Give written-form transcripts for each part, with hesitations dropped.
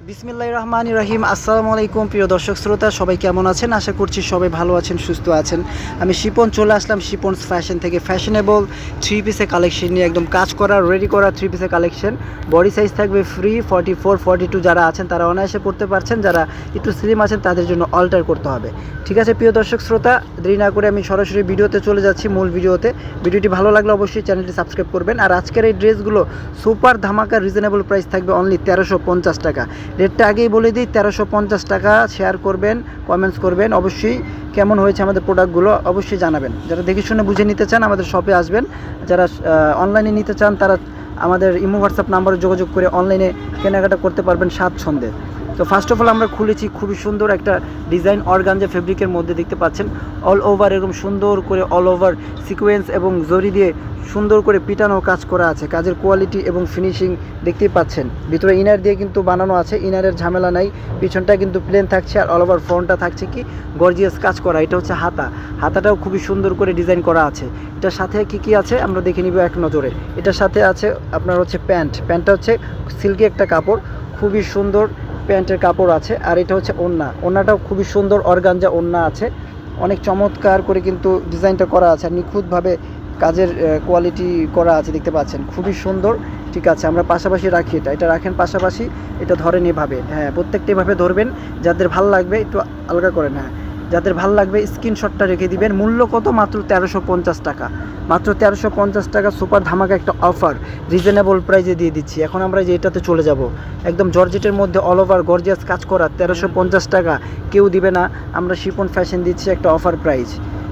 বিসমিল্লাহির রহমানির রহিম। আসসালামু আলাইকুম প্রিয় দর্শক শ্রোতা, সবাই কেমন আছেন? আশা করছি সবাই ভালো আছেন, সুস্থ আছেন। আমি শিপন চলে আসলাম শিপনস ফ্যাশন থেকে ফ্যাশনেবল থ্রি পিসের কালেকশন নিয়ে, একদম কাজ করা রেডি করা থ্রি পিসের কালেকশন। বডি সাইজ থাকবে ফ্রি, 44 42 যারা আছেন তারা অনায়াসে পড়তে পারছেন, যারা একটু স্লিম আছেন তাদের জন্য অল্টার করতে হবে। ঠিক আছে প্রিয় দর্শক শ্রোতা, দেরি না করে আমি সরাসরি ভিডিওতে চলে যাচ্ছি, মূল ভিডিওতে। ভিডিওটি ভালো লাগলে অবশ্যই চ্যানেলটি সাবস্ক্রাইব করবেন। আর আজকের এই ড্রেসগুলো সুপার ধামাকা রিজনেবল প্রাইস থাকবে অনলি 1350 টাকা। রেটটা আগেই বলে দিই, 1350 টাকা। শেয়ার করবেন, কমেন্টস করবেন, অবশ্যই কেমন হয়েছে আমাদের প্রোডাক্টগুলো অবশ্যই জানাবেন। যারা দেখে শুনে বুঝে নিতে চান আমাদের শপে আসবেন, যারা অনলাইনে নিতে চান তারা আমাদের ইমো হোয়াটসঅ্যাপ নাম্বারে যোগাযোগ করে অনলাইনে কেনাকাটা করতে পারবেন স্বাচ্ছন্দ্যে। তো ফার্স্ট অফ অল আমরা খুলেছি খুবই সুন্দর একটা ডিজাইন, অর্গানজা ফেব্রিকের মধ্যে দেখতে পাচ্ছেন অল ওভার এরকম সুন্দর করে অল ওভার সিকোয়েন্স এবং জরি দিয়ে সুন্দর করে পিটানো কাজ করা আছে। কাজের কোয়ালিটি এবং ফিনিশিং দেখতেই পাচ্ছেন। ভিতরে ইনার দিয়ে কিন্তু বানানো আছে, ইনারের ঝামেলা নাই। পিছনটা কিন্তু প্লেন থাকছে আর অল ওভার ফ্রন্টটা থাকছে কি গর্জিয়াস কাজ করা। এটা হচ্ছে হাতাটাও খুবই সুন্দর করে ডিজাইন করা আছে। এটার সাথে কি আছে আমরা দেখে নিব এক নজরে। এটার সাথে আছে আপনার হচ্ছে প্যান্টটা হচ্ছে সিল্কি একটা কাপড়, খুবই সুন্দর প্যান্টের কাপড় আছে। আর এটা হচ্ছে ওড়নাটাও খুবই সুন্দর অর্গানজা ওড়না আছে, অনেক চমৎকার করে কিন্তু ডিজাইনটা করা আছে আর নিখুঁতভাবে কাজের কোয়ালিটি করা আছে, দেখতে পাচ্ছেন খুবই সুন্দর। ঠিক আছে, আমরা পাশাপাশি রাখি, এটা রাখেন পাশাপাশি, এটা ধরেন এভাবে। হ্যাঁ, প্রত্যেকটা এভাবে ধরবেন, যাদের ভালো লাগবে একটু আলগা করেন। হ্যাঁ, যাদের ভালো লাগবে স্ক্রিনশটটা রেখে দিবেন। মূল্য কত? মাত্র 1350 টাকা। মাত্র 1350 টাকা, সুপার ধামাকা একটা অফার, রিজনেবল প্রাইসে দিয়ে দিচ্ছি। এখন আমরা যে এটাতে চলে যাব, একদম জর্জেটের মধ্যে অল ওভার গর্জিয়াস কাজ করা, 1350 টাকা কেউ দিবে না। আমরা শিপন ফ্যাশন দিচ্ছি একটা অফার প্রাইস।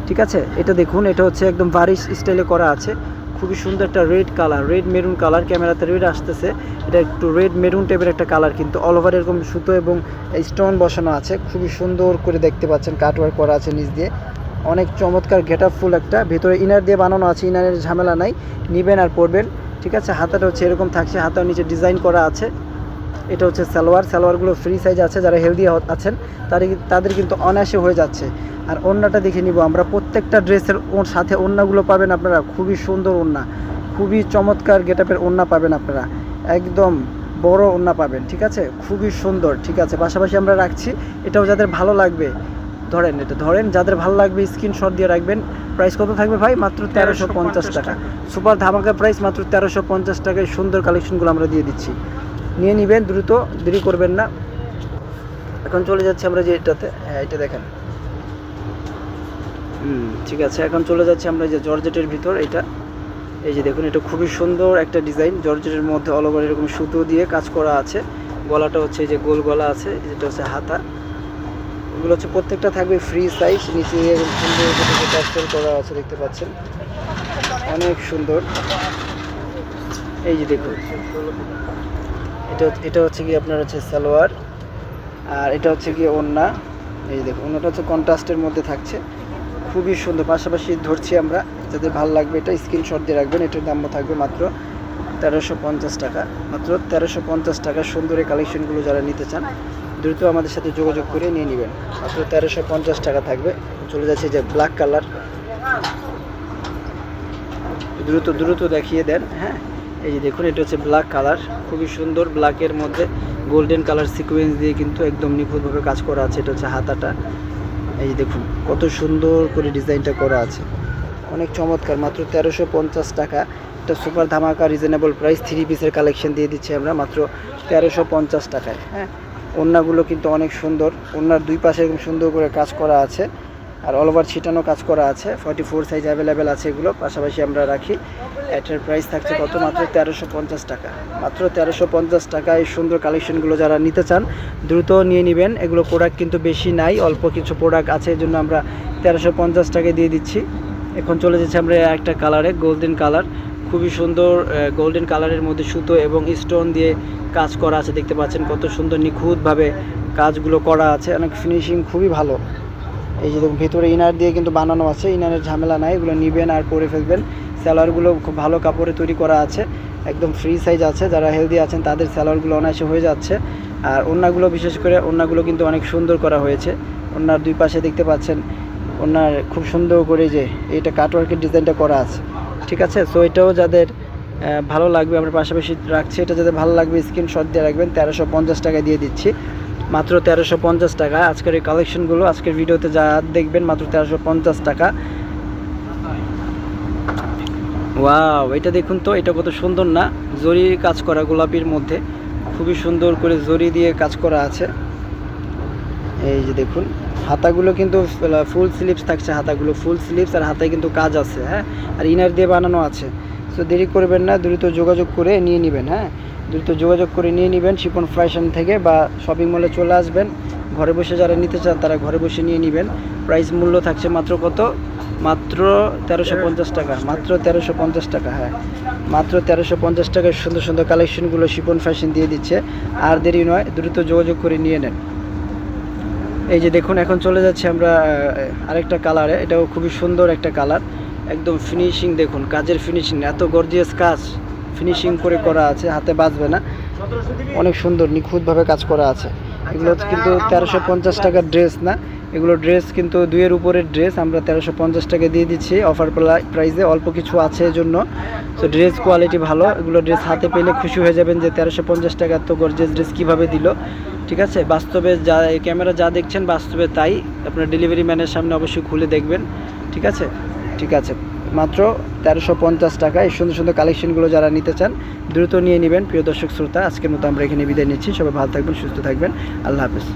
ঠিক আছে, এটা দেখুন, এটা হচ্ছে একদম ভারিস স্টাইলে করা আছে, খুবই সুন্দর একটা red colour, red maroon colour. ক্যামেরাতে রেড আসতেছে, এটা একটু রেড মেরুন টাইপের একটা কালার, কিন্তু অল ওভার এরকম সুতো এবং স্টোন বসানো আছে, খুবই সুন্দর করে দেখতে পাচ্ছেন। কাটওয়ার্ক করা আছে নিচ দিয়ে, অনেক চমৎকার গেট আপ ফুল একটা। ভেতরে ইনার দিয়ে বানানো আছে, ইনারের ঝামেলা নাই, নিবেন আর পরবেন। ঠিক আছে, হাতাটা হচ্ছে এরকম থাকছে, হাতার নিচে ডিজাইন করা আছে। এটা হচ্ছে সালোয়ারগুলো ফ্রি সাইজ আছে, যারা হেলদি আছেন তাদের কিন্তু অনায়াসে হয়ে যাচ্ছে। আর ওড়নাটা দেখে নিব আমরা, প্রত্যেকটা ড্রেসের সাথে ওড়নাগুলো পাবেন আপনারা, খুবই সুন্দর ওড়না, খুবই চমৎকার গেটআপের ওড়না পাবেন আপনারা, একদম বড় ওড়না পাবেন। ঠিক আছে, খুবই সুন্দর। ঠিক আছে, পাশাপাশি আমরা রাখছি, এটাও যাদের ভালো লাগবে ধরেন, যাদের ভালো লাগবে স্ক্রিনশট দিয়ে রাখবেন। প্রাইস কত থাকবে ভাই? মাত্র 1350 টাকা। সুপার ধামাকা প্রাইস, মাত্র 1350 টাকায় সুন্দর কালেকশনগুলো আমরা দিয়ে দিচ্ছি, নিয়ে নেবেন দ্রুত, দেরি করবেন না। এখন চলে যাচ্ছি আমরা যে এটাতে, হ্যাঁ এটা দেখেন। ঠিক আছে, এখন চলে যাচ্ছি আমরা যে জর্জেটের ভিতর। এটা এই যে দেখুন, এটা খুবই সুন্দর একটা ডিজাইন, জর্জেটের মধ্যে অল ওভার এরকম সুতো দিয়ে কাজ করা আছে। গলাটা হচ্ছে এই যে গোল গলা আছে, যেটা হচ্ছে হাতা। এগুলো হচ্ছে প্রত্যেকটা থাকবে ফ্রি সাইজ, নিচে এরকম সুন্দর টার্সেল করা আছে, দেখতে পাচ্ছেন অনেক সুন্দর। এই যে দেখুন, এটা হচ্ছে কি আপনার হচ্ছে সালোয়ার, আর এটা হচ্ছে কি ওড়না। এই যে দেখুন, ওড়নাটা হচ্ছে কন্ট্রাস্টের মধ্যে থাকছে, খুবই সুন্দর। পাশাপাশি ধরছি আমরা, যাদের ভালো লাগবে এটা স্ক্রিনশট দিয়ে রাখবেন। এটার দামও থাকবে মাত্র 1350 টাকা। মাত্র 1350 টাকা সুন্দর এই কালেকশনগুলো যারা নিতে চান দ্রুত আমাদের সাথে যোগাযোগ করে নিয়ে নেবেন। মাত্র 1350 টাকা থাকবে। চলে যাচ্ছে যে ব্ল্যাক কালার, দ্রুত দেখিয়ে দেন। হ্যাঁ, এই যে দেখুন, এটা হচ্ছে ব্ল্যাক কালার, খুবই সুন্দর। ব্ল্যাকের মধ্যে গোল্ডেন কালার সিকোয়েন্স দিয়ে কিন্তু একদম নিখুঁতভাবে কাজ করা আছে। এটা হচ্ছে হাতাটা, এই যে দেখুন কত সুন্দর করে ডিজাইনটা করা আছে, অনেক চমৎকার। মাত্র 1350 টাকা, এটা সুপার ধামাকা রিজনেবল প্রাইস থ্রি পিসের কালেকশন দিয়ে দিচ্ছি আমরা মাত্র 1350 টাকায়। হ্যাঁ, ওড়নাগুলো কিন্তু অনেক সুন্দর, ওড়নার দুই পাশে এরকম সুন্দর করে কাজ করা আছে, আর অল ওভার ছিটানো কাজ করা আছে। 44 সাইজ অ্যাভেলেবেল আছে এগুলো। পাশাপাশি আমরা রাখি, এটার প্রাইস থাকছে কত? মাত্র 1350 টাকা। মাত্র 1350 টাকায় সুন্দর কালেকশনগুলো যারা নিতে চান দ্রুত নিয়ে নেবেন। এগুলো প্রোডাক্ট কিন্তু বেশি নাই, অল্প কিছু প্রোডাক্ট আছে, এই জন্য আমরা 1350 টাকায় দিয়ে দিচ্ছি। এখন চলে যাচ্ছে আমরা একটা কালারে, গোল্ডেন কালার, খুবই সুন্দর গোল্ডেন কালারের মধ্যে সুতো এবং স্টোন দিয়ে কাজ করা আছে, দেখতে পাচ্ছেন কত সুন্দর নিখুঁতভাবে কাজগুলো করা আছে, অনেক ফিনিশিং খুবই ভালো। এই যে দেখুন, ভিতরে ইনার দিয়ে কিন্তু বানানো আছে, ইনারের ঝামেলা নাই, এগুলো নিবেন আর পরে ফেলবেন। স্যালোয়ারগুলো খুব ভালো কাপড়ে তৈরি করা আছে, একদম ফ্রি সাইজ আছে, যারা হেলদি আছেন তাদের স্যালোয়ারগুলো অনায়াসে হয়ে যাচ্ছে। আর ওড়নাগুলো, বিশেষ করে ওড়নাগুলো কিন্তু অনেক সুন্দর করা হয়েছে। ওড়নার দুই পাশে দেখতে পাচ্ছেন, ওড়নার খুব সুন্দর করে যে এইটা কাটওয়ার্কের ডিজাইনটা করা আছে। ঠিক আছে, সো এটাও যাদের ভালো লাগবে আমরা পাশাপাশি রাখছি। এটা যাতে ভালো লাগবে স্ক্রিনশট দিয়ে রাখবেন। 1350 টাকা দিয়ে দিচ্ছি, মাত্র 1350 টাকা। আজকের এই কালেকশনগুলো আজকের ভিডিওতে যা দেখবেন মাত্র 1350 টাকা। ওয়াও, এটা দেখুন তো, এটা কত সুন্দর না, জরি কাজ করা গোলাপির মধ্যে, খুবই সুন্দর করে জরি দিয়ে কাজ করা আছে। এই যে দেখুন, হাতাগুলো কিন্তু ফুল স্লিভস থাকছে, হাতাগুলো ফুল স্লিভস, আর হাতায় কিন্তু কাজ আছে, হ্যাঁ, আর ইনার দিয়ে বানানো আছে। সো দেরি করবেন না, দ্রুত যোগাযোগ করে নিয়ে নেবেন, হ্যাঁ, দ্রুত যোগাযোগ করে নিয়ে নেবেন শিপন ফ্যাশন থেকে, বা শপিং মলে চলে আসবেন। ঘরে বসে যারা নিতে চান তারা ঘরে বসে নিয়ে নেবেন। প্রাইস মূল্য থাকছে মাত্র কত, মাত্র 1350 টাকা, মাত্র 1350 টাকা, হ্যাঁ, মাত্র 1350 টাকায় সুন্দর সুন্দর কালেকশনগুলো শিপন ফ্যাশন দিয়ে দিচ্ছে। আর দেরি নয়, দ্রুত যোগাযোগ করে নিয়ে নেন। এই যে দেখুন, এখন চলে যাচ্ছে আমরা আরেকটা কালারে, এটাও খুবই সুন্দর একটা কালার, একদম ফিনিশিং দেখুন, কাজের ফিনিশিং, এত গর্জিয়াস কাজ ফিনিশিং করে করা আছে, হাতে বাজবে না, অনেক সুন্দর নিখুঁতভাবে কাজ করা আছে। এগুলো কিন্তু 1350 টাকার ড্রেস না, এগুলো ড্রেস কিন্তু 2-এর উপরের ড্রেস আমরা 1350 টাকা দিয়ে দিচ্ছি অফার প্রাইসে, অল্প কিছু আছে এজন্য। তো ড্রেস কোয়ালিটি ভালো, এগুলো ড্রেস হাতে পেলে খুশি হয়ে যাবেন যে 1350 টাকা তো গর্জিয়াস ড্রেস কীভাবে দিল। ঠিক আছে, বাস্তবে যা ক্যামেরা যা দেখছেন বাস্তবে তাই, আপনার ডেলিভারি ম্যানের সামনে অবশ্যই খুলে দেখবেন। ঠিক আছে, ঠিক আছে, মাত্র 1350 টাকা। এই সুন্দর সুন্দর কালেকশনগুলো যারা নিতে চান দ্রুত নিয়ে নেবেন। প্রিয় দর্শক শ্রোতা, আজকের মতো আমরা এখানে বিদায় নিচ্ছি। সবাই ভালো থাকবেন, সুস্থ থাকবেন, আল্লাহ হাফেজ।